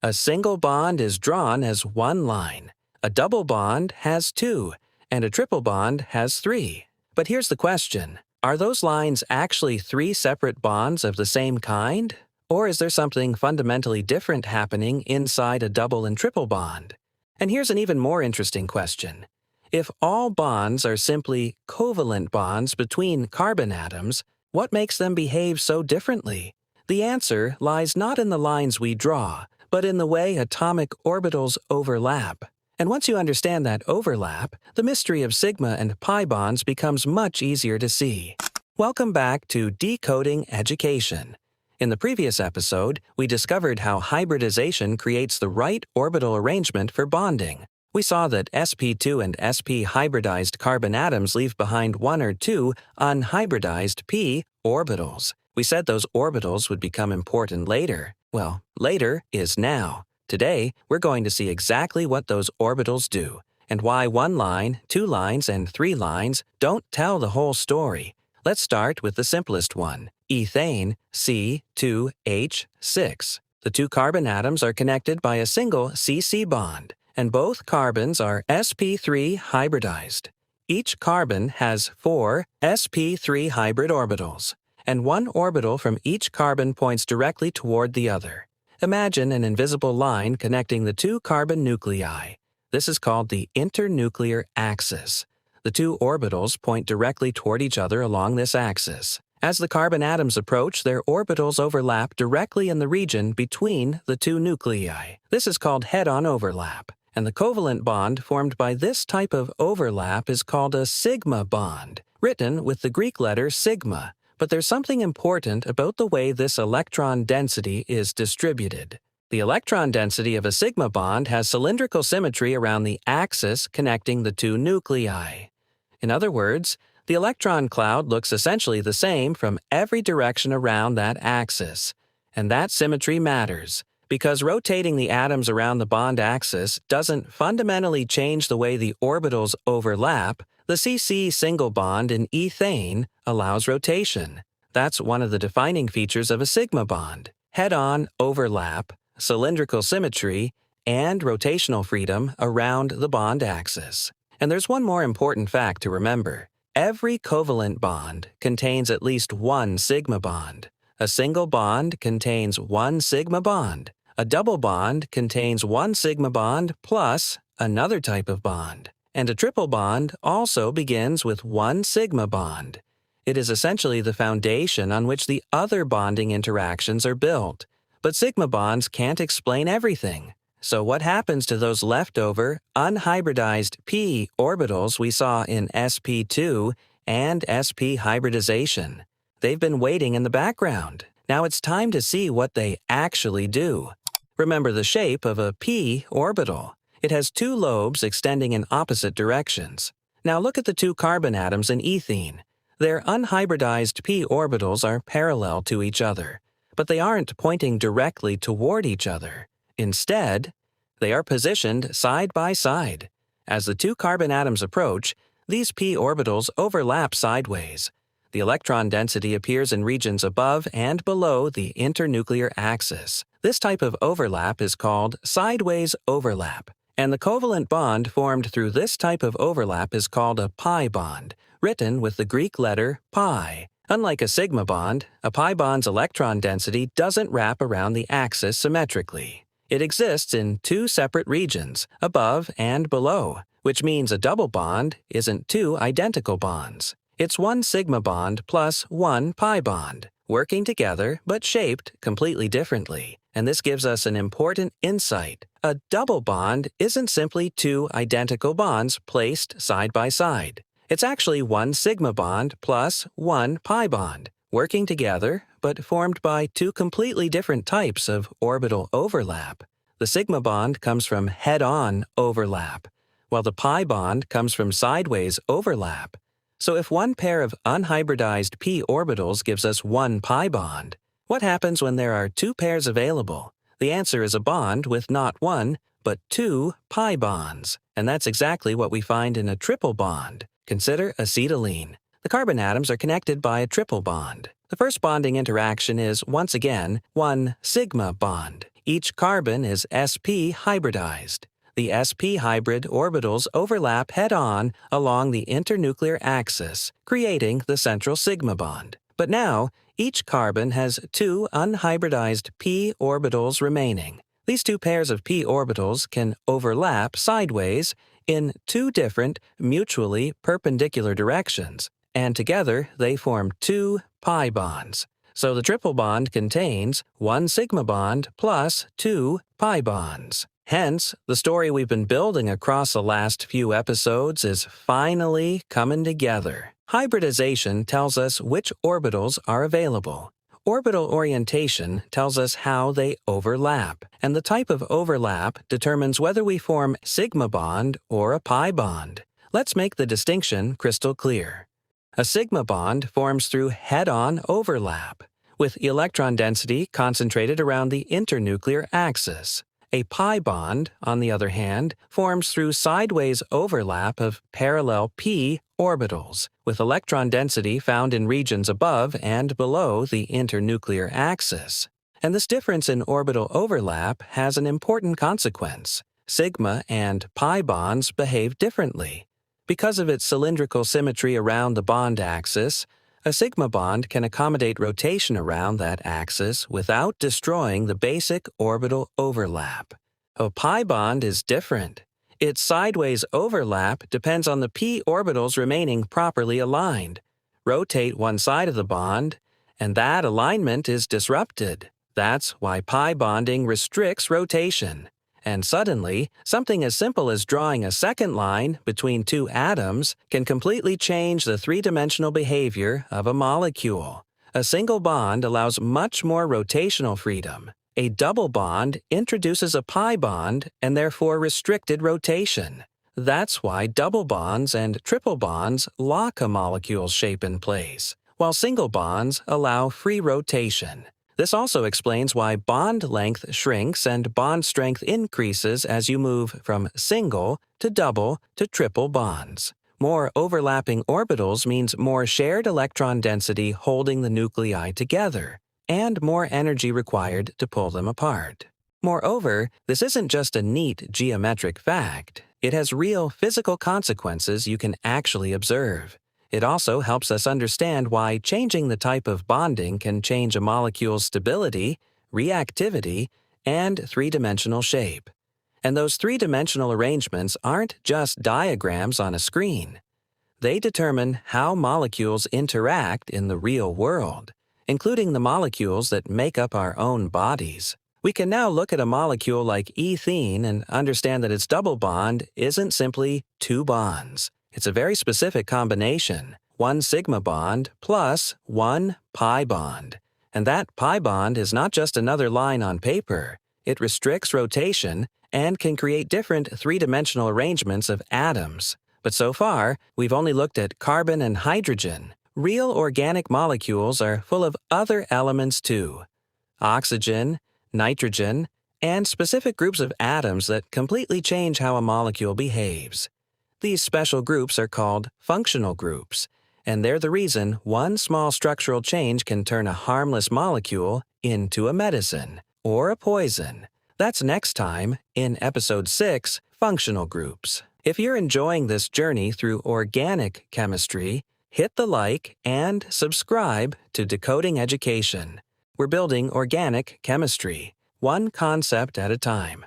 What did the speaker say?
A single bond is drawn as one line. A double bond has two, and a triple bond has three. But here's the question. Are those lines actually three separate bonds of the same kind? Or is there something fundamentally different happening inside a double and triple bond? And here's an even more interesting question. If all bonds are simply covalent bonds between carbon atoms, what makes them behave so differently? The answer lies not in the lines we draw, but in the way atomic orbitals overlap. And once you understand that overlap, the mystery of sigma and pi bonds becomes much easier to see. Welcome back to Decoding Education. In the previous episode, we discovered how hybridization creates the right orbital arrangement for bonding. We saw that sp2 and sp hybridized carbon atoms leave behind one or two unhybridized p orbitals. We said those orbitals would become important later. Well, later is now. Today, we're going to see exactly what those orbitals do, and why one line, two lines, and three lines don't tell the whole story. Let's start with the simplest one, ethane, C2H6. The two carbon atoms are connected by a single CC bond, and both carbons are sp3 hybridized. Each carbon has 4 sp3 hybrid orbitals, and one orbital from each carbon points directly toward the other. Imagine an invisible line connecting the two carbon nuclei. This is called the internuclear axis. The two orbitals point directly toward each other along this axis. As the carbon atoms approach, their orbitals overlap directly in the region between the two nuclei. This is called head-on overlap, and the covalent bond formed by this type of overlap is called a sigma bond, written with the Greek letter sigma. But there's something important about the way this electron density is distributed. The electron density of a sigma bond has cylindrical symmetry around the axis connecting the two nuclei. In other words, the electron cloud looks essentially the same from every direction around that axis. And that symmetry matters, because rotating the atoms around the bond axis doesn't fundamentally change the way the orbitals overlap. The CC single bond in ethane allows rotation. That's one of the defining features of a sigma bond. Head-on overlap, cylindrical symmetry, and rotational freedom around the bond axis. And there's one more important fact to remember. Every covalent bond contains at least one sigma bond. A single bond contains one sigma bond. A double bond contains one sigma bond plus another type of bond. And a triple bond also begins with one sigma bond. It is essentially the foundation on which the other bonding interactions are built. But sigma bonds can't explain everything. So what happens to those leftover, unhybridized p orbitals we saw in sp2 and sp hybridization? They've been waiting in the background. Now it's time to see what they actually do. Remember the shape of a p orbital. It has two lobes extending in opposite directions. Now look at the two carbon atoms in ethene. Their unhybridized p orbitals are parallel to each other, but they aren't pointing directly toward each other. Instead, they are positioned side by side. As the two carbon atoms approach, these p orbitals overlap sideways. The electron density appears in regions above and below the internuclear axis. This type of overlap is called sideways overlap. And the covalent bond formed through this type of overlap is called a pi bond, written with the Greek letter pi. Unlike a sigma bond, a pi bond's electron density doesn't wrap around the axis symmetrically. It exists in two separate regions, above and below, which means a double bond isn't two identical bonds. It's one sigma bond plus one pi bond, working together but shaped completely differently. And this gives us an important insight. A double bond isn't simply two identical bonds placed side by side. It's actually one sigma bond plus one pi bond, working together but formed by two completely different types of orbital overlap. The sigma bond comes from head-on overlap, while the pi bond comes from sideways overlap. So if one pair of unhybridized p orbitals gives us one pi bond, what happens when there are two pairs available? The answer is a bond with not one, but two pi bonds. And that's exactly what we find in a triple bond. Consider acetylene. The carbon atoms are connected by a triple bond. The first bonding interaction is, once again, one sigma bond. Each carbon is sp hybridized. The sp hybrid orbitals overlap head-on along the internuclear axis, creating the central sigma bond. But now, each carbon has two unhybridized p orbitals remaining. These two pairs of p orbitals can overlap sideways in two different, mutually perpendicular directions, and together they form two pi bonds. So the triple bond contains one sigma bond plus two pi bonds. Hence, the story we've been building across the last few episodes is finally coming together. Hybridization tells us which orbitals are available. Orbital orientation tells us how they overlap, and the type of overlap determines whether we form sigma bond or a pi bond. Let's make the distinction crystal clear. A sigma bond forms through head-on overlap, with electron density concentrated around the internuclear axis. A pi bond, on the other hand, forms through sideways overlap of parallel p orbitals, with electron density found in regions above and below the internuclear axis. And this difference in orbital overlap has an important consequence. Sigma and pi bonds behave differently. Because of its cylindrical symmetry around the bond axis, a sigma bond can accommodate rotation around that axis without destroying the basic orbital overlap. A pi bond is different. Its sideways overlap depends on the p orbitals remaining properly aligned. Rotate one side of the bond, and that alignment is disrupted. That's why pi bonding restricts rotation. And suddenly, something as simple as drawing a second line between two atoms can completely change the three-dimensional behavior of a molecule. A single bond allows much more rotational freedom. A double bond introduces a pi bond and therefore restricted rotation. That's why double bonds and triple bonds lock a molecule's shape in place, while single bonds allow free rotation. This also explains why bond length shrinks and bond strength increases as you move from single to double to triple bonds. More overlapping orbitals means more shared electron density holding the nuclei together, and more energy required to pull them apart. Moreover, this isn't just a neat geometric fact. It has real physical consequences you can actually observe. It also helps us understand why changing the type of bonding can change a molecule's stability, reactivity, and three-dimensional shape. And those three-dimensional arrangements aren't just diagrams on a screen. They determine how molecules interact in the real world, including the molecules that make up our own bodies. We can now look at a molecule like ethene and understand that its double bond isn't simply two bonds. It's a very specific combination, one sigma bond plus one pi bond. And that pi bond is not just another line on paper. It restricts rotation and can create different three-dimensional arrangements of atoms. But so far, we've only looked at carbon and hydrogen. Real organic molecules are full of other elements too. Oxygen, nitrogen, and specific groups of atoms that completely change how a molecule behaves. These special groups are called functional groups, and they're the reason one small structural change can turn a harmless molecule into a medicine or a poison. That's next time in Episode 6, Functional Groups. If you're enjoying this journey through organic chemistry, hit the like and subscribe to Decoding Education. We're building organic chemistry, one concept at a time.